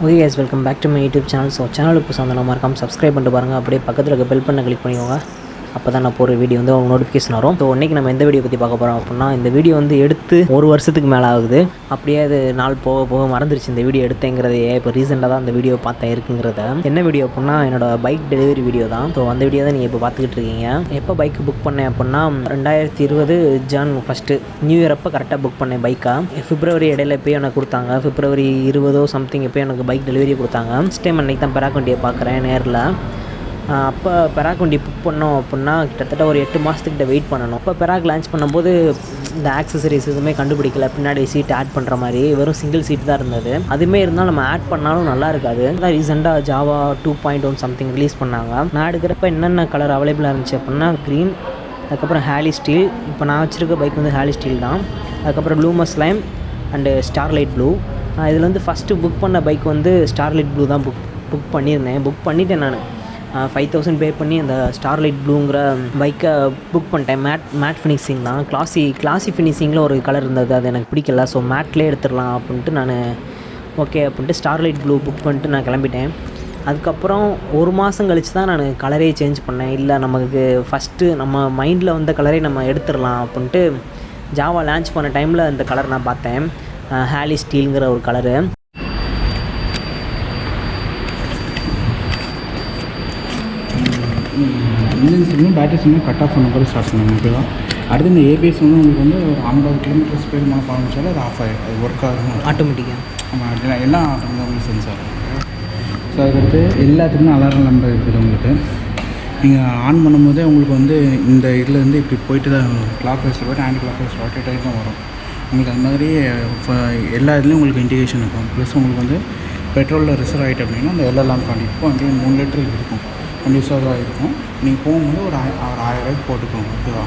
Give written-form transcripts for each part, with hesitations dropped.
Okay guys, welcome back to my YouTube channel. So சேனலுக்கு சொந்தமாக மறக்காமல் சப்ஸ்கிரைப் பண்ணிட்டு பாருங்கள். அப்படியே பக்கத்தில் இருக்க பெல் பண்ண கிளிக் பண்ணிக்கோங்க. அப்போ தான் நான் போகிற வீடியோ வந்து உங்களுக்கு நோட்டிஃபிகேஷன் வரும். ஸோ இன்றைக்கி நம்ம எந்த வீடியோ பற்றி பார்க்க போகிறோம் அப்படின்னா, இந்த வீடியோ வந்து எடுத்து 1 வருஷத்துக்கு மேலே ஆகுது. அப்படியே அது நாள் போக போக மறந்துருச்சு இந்த வீடியோ எடுத்தேங்கிறதையே. இப்போ ரீசெண்டாக தான் அந்த வீடியோ பார்த்தேன் இருக்குங்கிறத. என்ன வீடியோ அப்படின்னா, என்னோடய பைக் டெலிவரி வீடியோ தான். ஸோ அந்த வீடியோ தான் நீங்கள் இப்போ பார்த்துக்கிட்டு இருக்கீங்க. எப்போ பைக் புக் பண்ணேன் அப்படின்னா, 2020 ஜான் 1 நியூ இயர் அப்போ கரெக்டாக புக் பண்ணேன் பைக்காக. பிப்ரவரி இடையில போய் எனக்கு கொடுத்தாங்க. பிப்ரவரி 20 சம்திங் எப்போ எனக்கு பைக் டெலிவரி கொடுத்தாங்க. ஃபஸ்ட் டைம் அன்றைக்கி தான் பெராக்கண்டியை பார்க்குறேன் நேரில். அப்போ பெராக் வண்டி புக் பண்ணோம் அப்படின்னா கிட்டத்தட்ட ஒரு 8 மாதத்துக்கிட்ட வெயிட் பண்ணணும். அப்போ பெராக் லான்ச் பண்ணும்போது இந்த ஆக்சசரிஸ் எதுவுமே கண்டுபிடிக்கல. பின்னாடி சீட் ஆட் பண்ணுற மாதிரி வெறும் சிங்கிள் சீட் தான் இருந்தது. அதுவுமே இருந்தாலும் நம்ம ஆட் பண்ணாலும் நல்லா இருக்காது. அதான் ரீசெண்டாக ஜாவா 2.1 சம்திங் ரிலீஸ் பண்ணாங்க. நான் எடுக்கிறப்ப என்னென்ன கலர் அவைலபிளாக இருந்துச்சு அப்படின்னா, க்ரீன், அதுக்கப்புறம் ஹேலி ஸ்டீல். இப்போ நான் வச்சுருக்க பைக் வந்து ஹேலி ஸ்டீல் தான். அதுக்கப்புறம் லூமஸ் லைம் அண்டு ஸ்டார்லைட் ப்ளூ. இதில் வந்து ஃபஸ்ட்டு புக் பண்ண பைக் வந்து ஸ்டார்லைட் ப்ளூ தான் புக் பண்ணியிருந்தேன். புக் பண்ணிவிட்டேன் நான். 5000 பே பண்ணி அந்த ஸ்டார்லைட் ப்ளூங்கிற பைக்கை புக் பண்ணிட்டேன். மேட் ஃபினிஷிங் தான். கிளாசி ஃபினிஷிங்கில் ஒரு கலர் இருந்தது, அது எனக்கு பிடிக்கல. ஸோ மேட்லேயே எடுத்துடலாம் அப்படின்ட்டு நான் ஓகே அப்படின்ட்டு ஸ்டார்லைட் ப்ளூ புக் பண்ணிட்டு நான் கிளம்பிட்டேன். அதுக்கப்புறம் 1 மாதம் கழித்து தான் நான் கலரே சேஞ்ச் பண்ணேன். இல்லை, நமக்கு ஃபஸ்ட்டு நம்ம மைண்டில் வந்த கலரே நம்ம எடுத்துடலாம் அப்படின்ட்டு ஜாவா லான்ச் பண்ண டைமில் அந்த கலர் நான் பார்த்தேன். ஹேலி ஸ்டீலுங்கிற ஒரு கலரு. இன்ஜின் சிம்மும் பேட்டரி சிம்மும் கட் ஆஃப் பண்ண கூட ஸ்டார்ட் பண்ணுங்க. ஓகேவா? அடுத்து இந்த ஏபிஎஸ் வந்து உங்களுக்கு வந்து ஒரு 50 கிலோமீட்டர் ஸ்பீட் மேலே ஆரம்பிச்சாலும் அது ஆஃப் ஆகிடும். அது ஒர்க் ஆகும் ஆட்டோமேட்டிக்காக. ஆமாம், எல்லாம் ஆட்டோமேட்டிக்காக உங்களுக்கு சென்சார். ஸோ அதுக்கடுத்து எல்லாத்துக்குமே அலாரம் நம்பர் இருக்குது உங்களுக்கு. நீங்கள் ஆன் பண்ணும்போதே உங்களுக்கு வந்து இந்த இதில் வந்து இப்படி போயிட்டு தான் கிளாக் வைஸில் போய்ட்டு ஆன்டி கிளாக் வைஸ் ரொட்டேட் ஆகி தான் வரும். உங்களுக்கு அந்த மாதிரி எல்லா இதுலேயும் உங்களுக்கு இண்டிகேஷன் இருக்கும். ப்ளஸ் உங்களுக்கு வந்து பெட்ரோலில் ரிசர்வ் ஆகிட்டு அப்படின்னா அந்த எல்லாம் காண்டி இப்போ வந்து 3 லிட்டர் இருக்கும், ரிசர்வ் ஆகிருக்கும். நீங்கள் போகும்போது ஒரு 1000 ரூபாய்க்கு போட்டுக்கோங்க. ஓகேவா?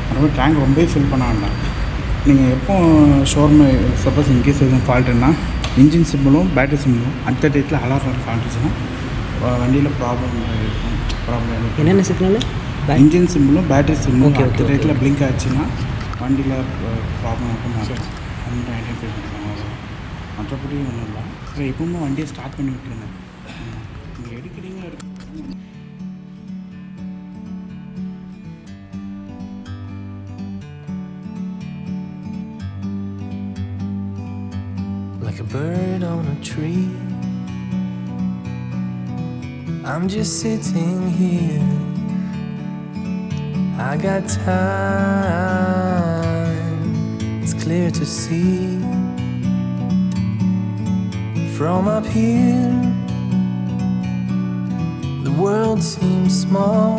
அதுமாதிரி டேங்க் ரொம்பவே ஃபில் பண்ண வேண்டாம். நீங்கள் எப்போ ஷோரூம் சப்போஸ் இன்கேஸ் எதுவும் ஃபால்ட்டுன்னா இன்ஜின் சிம்பிளும் பேட்டரி சிம்பிளும் அந்த டயத்தில் அலாரம் ஃபால்ட்டுச்சுன்னா வண்டியில் ப்ராப்ளம் இருக்கும். என்னென்ன சிக்னல்? இன்ஜின் சிம்பிளும் பேட்டரி சிம்பிளும் அந்த டயத்தில் பிளிங்க் ஆச்சுன்னா வண்டியில் ப்ராப்ளம் இருக்கும். அந்த ஐடென்டிஃபை பண்ணுவாங்க. மற்றபடி ஒன்றும் இல்லை. சரி, எப்பவுமே வண்டியை ஸ்டார்ட் பண்ணி விட்டுருங்க. நீங்கள் எடுக்கிறீங்க Like a bird on a tree, I'm just sitting here. I got time, it's clear to see. From up here, the world seems small.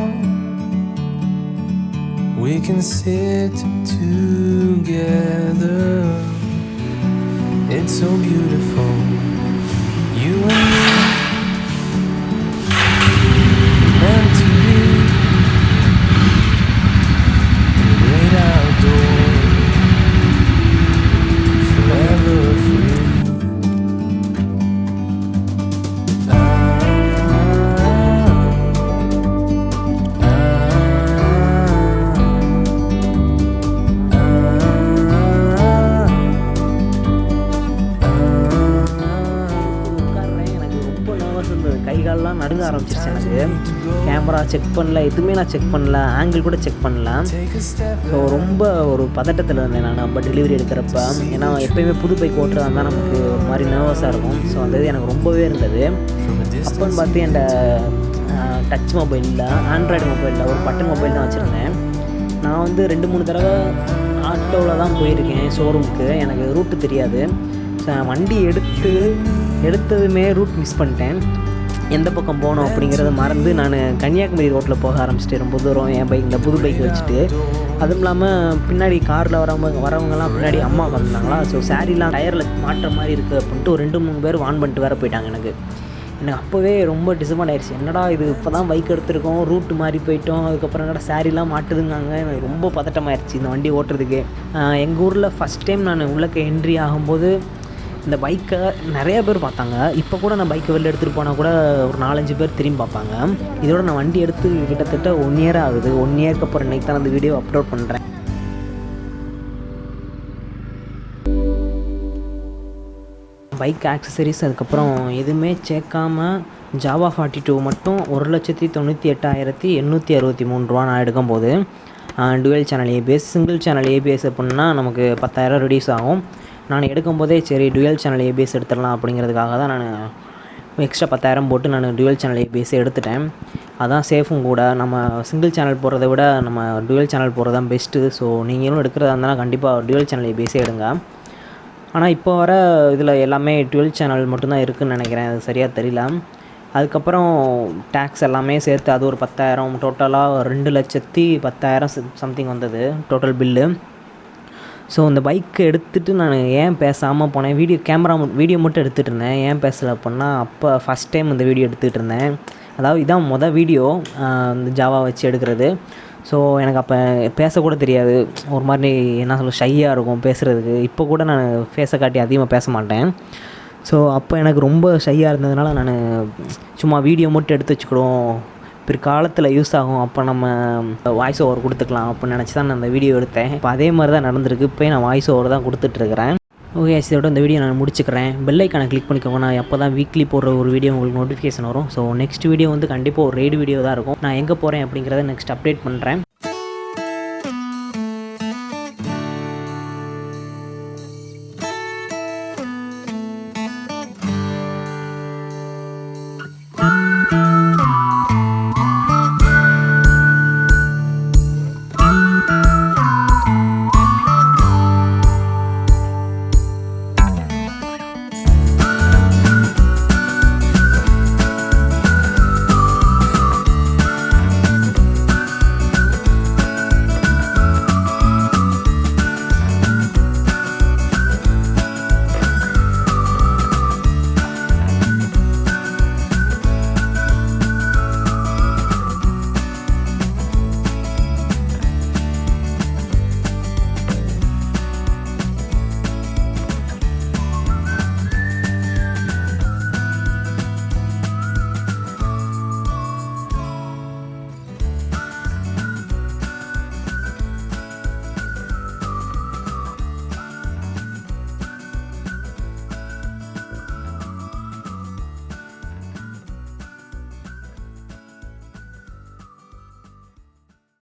We can sit together. It's so beautiful, you and me, meant to be in the great outdoors, forever free. கைகாலெலாம் நடுங்க ஆரம்பிச்சிருச்சு எனக்கு. Camera check பண்ணல, எதுவுமே நான் check பண்ணல, angle கூட check பண்ணல. So ரொம்ப ஒரு பதட்டத்தில் இருந்தேன் நான் அப்போ டெலிவரி எடுக்கிறப்ப. ஏன்னா எப்போயுமே புது பைக் ஓட்டுறதா இருந்தால் நமக்கு ஒரு மாதிரி நர்வஸாக இருக்கும். ஸோ அந்த இது எனக்கு ரொம்பவே இருந்தது. அப்போன்னு பார்த்து என் டச் மொபைலில், ஆண்ட்ராய்டு மொபைலில் ஒரு பட்டன் மொபைல் தான் வச்சுருந்தேன். நான் வந்து 2-3 தடவை ஆட்டோவில் தான் போயிருக்கேன் ஷோரூமுக்கு. எனக்கு ரூட்டு தெரியாது. ஸோ வண்டி எடுத்ததுமே ரூட் மிஸ் பண்ணிட்டேன். எந்த பக்கம் போகணும் அப்படிங்கிறத மறந்து நான் கன்னியாகுமரி ரோட்டில் போக ஆரம்பிச்சிட்டேன் ரொம்ப தூரம் என் பைக், இந்த புது பைக் வச்சுட்டு. அதுவும் இல்லாமல் பின்னாடி காரில் வரவங்கலாம் பின்னாடி அம்மா வந்தாங்களா. ஸோ சாரிலாம் டயரில் மாட்டுற மாதிரி இருக்குது அப்படின்ட்டு ஒரு 2-3 பேர் வான் பண்ணிட்டு வேறு போயிட்டாங்க. எனக்கு அப்போவே ரொம்ப டிசப்பாயிண்ட் ஆயிடுச்சு. என்னடா இது, இப்போ தான் பைக் எடுத்திருக்கோம், ரூட்டு மாதிரி போயிட்டோம், அதுக்கப்புறம் என்னடா சாரிலாம் மாட்டுதுங்காங்க. எனக்கு ரொம்ப பதட்டமாயிடுச்சு இந்த வண்டி ஓட்டுறதுக்கு. எங்கள் ஊரில் ஃபஸ்ட் டைம் நான் உள்ளக்க என்ட்ரி ஆகும்போது இந்த பைக்கை நிறைய பேர் பார்த்தாங்க. இப்போ கூட நான் பைக்கை வெளில எடுத்துகிட்டு போனால் கூட ஒரு 4-5 பேர் திரும்பி பார்ப்பாங்க. இதோட நான் வண்டி எடுத்து கிட்டத்தட்ட 1 இயர் ஆகுது. 1 இயருக்கு அப்புறம் இன்றைக்கி தான் அந்த வீடியோ அப்லோட் பண்ணுறேன். பைக் ஆக்சசரிஸ் அதுக்கப்புறம் எதுவுமே சேர்க்காம ஜாவா 42 மட்டும் 1,98,863 ரூபா நான் எடுக்கும்போது twelve channel ABS. Single channel ABS அப்படின்னா நமக்கு 10,000 ரெடியூஸ் ஆகும். நான் எடுக்கும்போதே சரி டுவெல் சேனல் ஏபிஎஸ் எடுத்துடலாம் அப்படிங்கிறதுக்காக தான் நான் எக்ஸ்ட்ரா 10,000 போட்டு நான் டுவெல் சேனல் ஏபிஎஸ் எடுத்துட்டேன். அதான் சேஃபும் கூட. நம்ம சிங்கிள் சேனல் போகிறத விட நம்ம டுவெல் சேனல் போகிறது தான் பெஸ்ட்டு. ஸோ நீங்களும் எடுக்கிறதா இருந்தாலும் கண்டிப்பாக டுவெல் சேனல் ஏபிஎஸ்ஸே எடுங்க. ஆனால் இப்போ வர இதில் எல்லாமே டுவெல் சேனல் மட்டும்தான் இருக்குதுன்னு நினைக்கிறேன், அது சரியாக தெரியல. அதுக்கப்புறம் டேக்ஸ் எல்லாமே சேர்த்து அது ஒரு 10,000, டோட்டலாக 2,10,000 சம்திங் வந்தது டோட்டல் பில்லு. ஸோ இந்த பைக்கு எடுத்துகிட்டு நான் ஏன் பேசாமல் போனேன், வீடியோ மட்டும் எடுத்துகிட்டு இருந்தேன். ஏன் பேசலை அப்படின்னா, அப்போ ஃபஸ்ட் டைம் இந்த வீடியோ எடுத்துகிட்டு இருந்தேன். அதாவது இதான் வீடியோ இந்த ஜாவா வச்சு எடுக்கிறது. ஸோ எனக்கு அப்போ பேசக்கூட தெரியாது, ஒரு மாதிரி என்ன சொல்ல ஷையாக இருக்கும் பேசுகிறதுக்கு. இப்போ கூட நான் ஃபேஸை காட்டி அதிகமாக பேச மாட்டேன். ஸோ அப்போ எனக்கு ரொம்ப ஷையாக இருந்ததுனால நான் சும்மா வீடியோ மட்டும் எடுத்து வச்சுக்கிடுவோம், பிற்காலத்தில் யூஸ் ஆகும், அப்போ நம்ம வாய்ஸ் ஓவர் கொடுத்துக்கலாம் அப்படின்னு நினச்சி தான் நான் அந்த வீடியோ எடுத்தேன். இப்போ அதே மாதிரி தான் நடந்திருக்கு. இப்போ நான் வாய்ஸ் ஓவர் தான் கொடுத்துட்ருக்கிறேன். ஓகே, இதோட இந்த வீடியோ நான் முடிச்சுக்கிறேன். பெல் ஐக்கானை கிளிக் பண்ணிக்கோங்க. நான் எப்போ தான் வீக்லி போடுற ஒரு வீடியோ உங்களுக்கு நோட்டிஃபிகேஷன் வரும். ஸோ நெக்ஸ்ட் வீடியோ வந்து கண்டிப்பாக ஒரு ரைடு வீடியோ தான் இருக்கும். நான் எங்கே போகிறேன் அப்படிங்கிறத நெக்ஸ்ட் அப்டேட் பண்ணுறேன்.